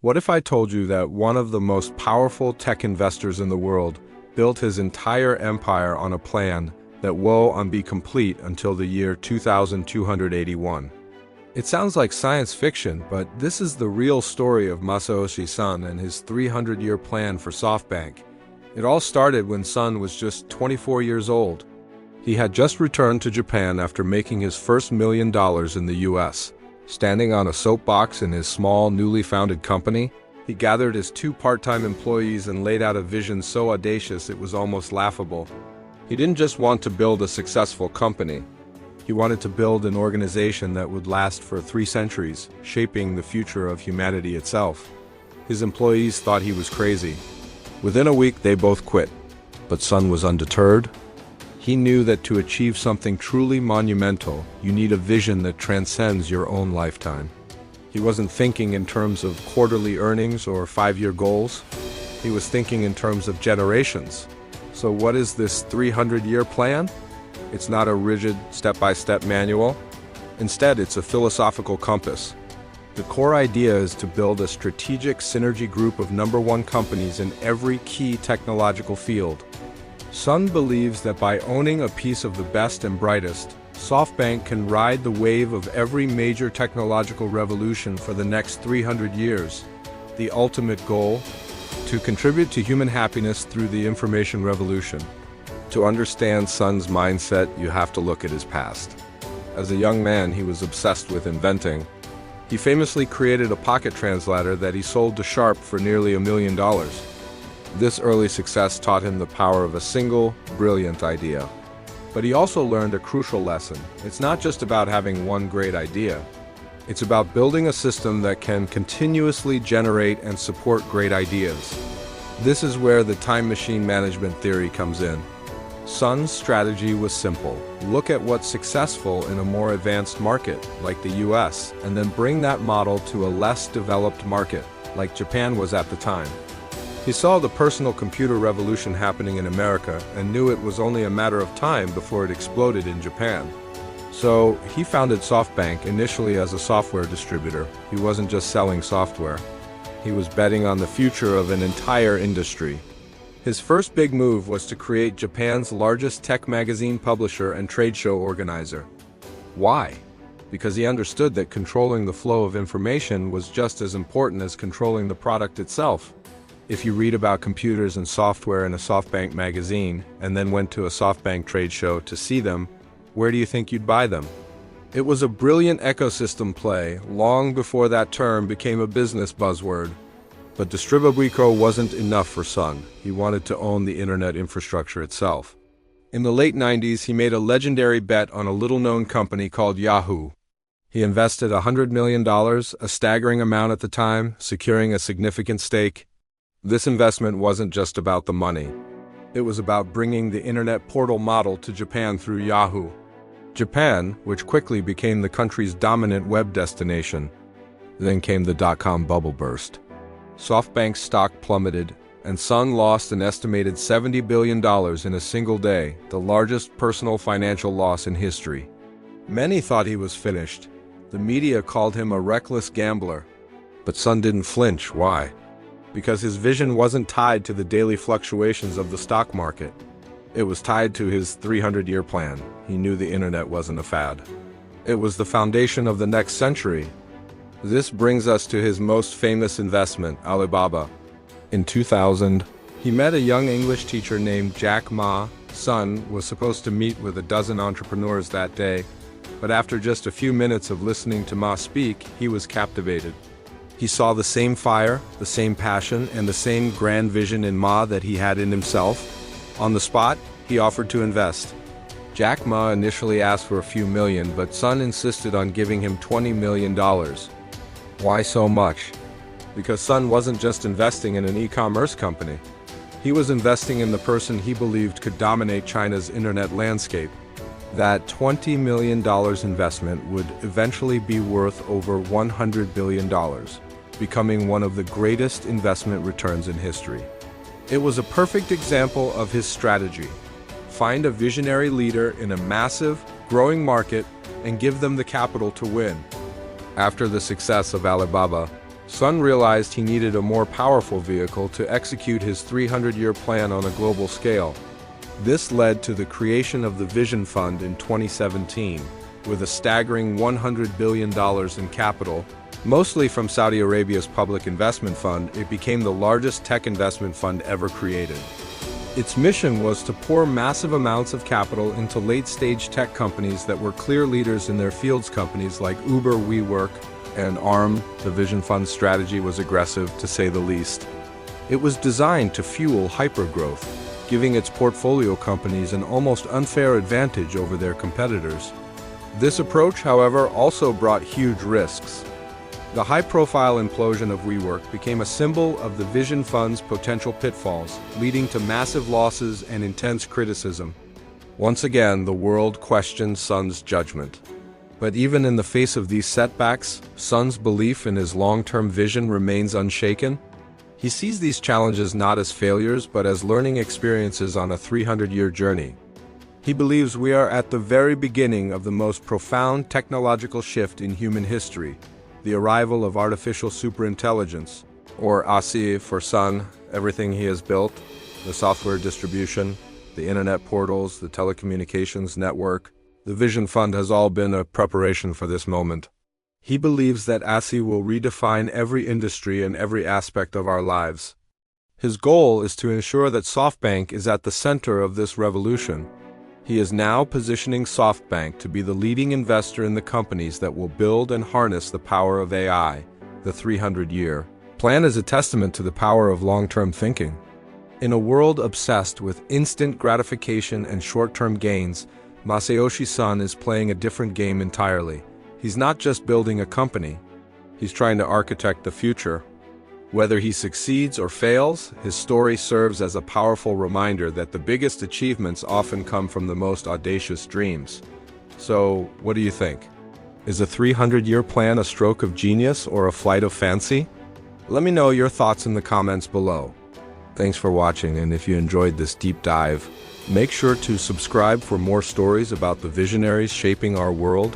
What if I told you that one of the most powerful tech investors in the world built his entire empire on a plan that won't be complete until the year 2281? It sounds like science fiction, but this is the real story of Masayoshi Son and his 300-year plan for SoftBank. It all started when Son was just 24 years old. He had just returned to Japan after making his first $1 million in the US. Standing on a soapbox in his small, newly founded company, he gathered his 2 part-time employees and laid out a vision so audacious it was almost laughable. He didn't just want to build a successful company. He wanted to build an organization that would last for 3 centuries, shaping the future of humanity itself. His employees thought he was crazy. Within a week, they both quit. But Son was undeterred. He knew that to achieve something truly monumental, you need a vision that transcends your own lifetime. He wasn't thinking in terms of quarterly earnings or 5-year goals. He was thinking in terms of generations. So what is this 300-year plan? It's not a rigid, step-by-step manual. Instead, it's a philosophical compass. The core idea is to build a strategic synergy group of #1 companies in every key technological field. Son believes that by owning a piece of the best and brightest, SoftBank can ride the wave of every major technological revolution for the next 300 years. The ultimate goal? To contribute to human happiness through the information revolution. To understand Son's mindset, you have to look at his past. As a young man, he was obsessed with inventing. He famously created a pocket translator that he sold to Sharp for nearly $1 million. This early success taught him the power of a single, brilliant idea. But he also learned a crucial lesson. It's not just about having one great idea. It's about building a system that can continuously generate and support great ideas. This is where the time machine management theory comes in. Son's strategy was simple. Look at what's successful in a more advanced market, like the US, and then bring that model to a less developed market, like Japan was at the time. He saw the personal computer revolution happening in America and knew it was only a matter of time before it exploded in Japan. So he founded SoftBank initially as a software distributor. He wasn't just selling software. He was betting on the future of an entire industry. His first big move was to create Japan's largest tech magazine publisher and trade show organizer. Why? Because he understood that controlling the flow of information was just as important as controlling the product itself. If you read about computers and software in a SoftBank magazine, and then went to a SoftBank trade show to see them, where do you think you'd buy them? It was a brilliant ecosystem play, long before that term became a business buzzword. But distribuico wasn't enough for Son. He wanted to own the internet infrastructure itself. In the late 90s, he made a legendary bet on a little-known company called Yahoo. He invested $100 million, a staggering amount at the time, securing a significant stake. This investment wasn't just about the money. It was about bringing the internet portal model to Japan through Yahoo. Japan, which quickly became the country's dominant web destination. Then came the dot-com bubble burst. SoftBank's stock plummeted, and Son lost an estimated $70 billion in a single day, the largest personal financial loss in history. Many thought he was finished. The media called him a reckless gambler. But Son didn't flinch. Why? Because his vision wasn't tied to the daily fluctuations of the stock market. It was tied to his 300-year plan. He knew the internet wasn't a fad. It was the foundation of the next century. This brings us to his most famous investment, Alibaba. In 2000, he met a young English teacher named Jack Ma. Son was supposed to meet with a dozen entrepreneurs that day, but after just a few minutes of listening to Ma speak, he was captivated. He saw the same fire, the same passion, and the same grand vision in Ma that he had in himself. On the spot, he offered to invest. Jack Ma initially asked for a few million, but Son insisted on giving him $20 million. Why so much? Because Son wasn't just investing in an e-commerce company. He was investing in the person he believed could dominate China's internet landscape. That $20 million investment would eventually be worth over $100 billion, becoming one of the greatest investment returns in history. It was a perfect example of his strategy. Find a visionary leader in a massive, growing market and give them the capital to win. After the success of Alibaba, Son realized he needed a more powerful vehicle to execute his 300-year plan on a global scale. This led to the creation of the Vision Fund in 2017, with a staggering $100 billion in capital. Mostly from Saudi Arabia's public investment fund, it became the largest tech investment fund ever created. Its mission was to pour massive amounts of capital into late-stage tech companies that were clear leaders in their fields. Companies like Uber, WeWork, and Arm. The Vision Fund's strategy was aggressive, to say the least. It was designed to fuel hypergrowth, giving its portfolio companies an almost unfair advantage over their competitors. This approach, however, also brought huge risks. The high-profile implosion of WeWork became a symbol of the Vision Fund's potential pitfalls, leading to massive losses and intense criticism. Once again, the world questioned Son's judgment. But even in the face of these setbacks, Son's belief in his long-term vision remains unshaken. He sees these challenges not as failures, but as learning experiences on a 300-year journey. He believes we are at the very beginning of the most profound technological shift in human history, the arrival of artificial superintelligence, or AI for Son. Everything he has built, the software distribution, the internet portals, the telecommunications network, the Vision Fund has all been a preparation for this moment. He believes that AI will redefine every industry and every aspect of our lives. His goal is to ensure that SoftBank is at the center of this revolution. He is now positioning SoftBank to be the leading investor in the companies that will build and harness the power of AI. The 300-year plan is a testament to the power of long-term thinking. In a world obsessed with instant gratification and short-term gains, Masayoshi Son is playing a different game entirely. He's not just building a company, he's trying to architect the future. Whether he succeeds or fails, his story serves as a powerful reminder that the biggest achievements often come from the most audacious dreams. So, what do you think? Is a 300-year plan a stroke of genius or a flight of fancy? Let me know your thoughts in the comments below. Thanks for watching, and if you enjoyed this deep dive, make sure to subscribe for more stories about the visionaries shaping our world.